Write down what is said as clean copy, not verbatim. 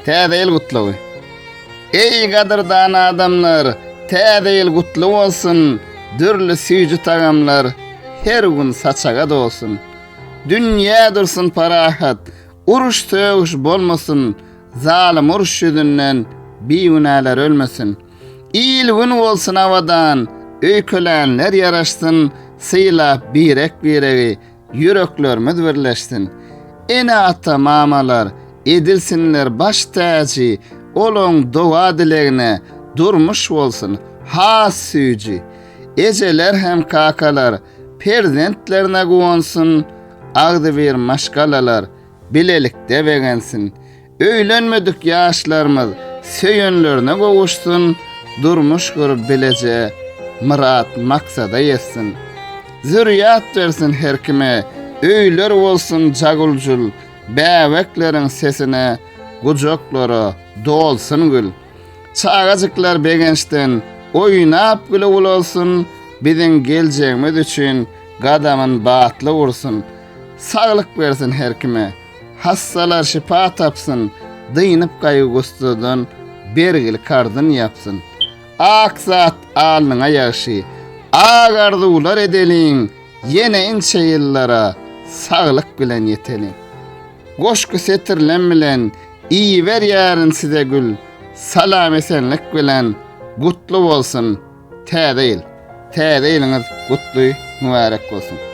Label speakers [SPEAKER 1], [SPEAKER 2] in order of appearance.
[SPEAKER 1] Täze ýyl gutlugy. Ey gadyrdan adamlar, täze ýyl gutly bolsun. Dürli süýji tagamlar her gün saçaga dolsun. Dünýä dursun parahat, uruş tögüş bolmasın. Zalim uruş ýüzünden biýunalar ölmesin. İl gün bolsun avadan, öýkelänler ýaraşsyn. Syýlap birek-biregi yüreklerimiz birleşsin. Ene ata mamalar edilsinler baş täji, olaň dowa dilegine durmuş bolsun has süýji. Ejeler hem kakalar perzentlerine gowonsun, agdy bir maşgalalar bilelikde begensin. Öýlenmedik ýaşlarymyz söýenlerine gowuşsun, durmuş görüp bilece murat maksada ýetsin. Zürriyat versin her kime, öýler bolsun jaguljul, bäwekleriň sesine gujoklara dolsun gül. Çağajyklar begençden oýnap güle bolsun, biziň geljeğimiz üçin gadamyn batly ursun. Saglyk bersin her kime, hassalar şifa tapsın, dynyp gaýy gustudan bergil kardyn yapsın. Aksat alnyň aýaşy, agardular edeliň, yene inşe ýyllara saglyk bilen ýeteliň. Goşky setirlen bilen iyi ber ýaryn size gül, salam esenlik bilen gutly bolsun täze ýyl. Täze ýylyňyz gutly, mübarek bolsun.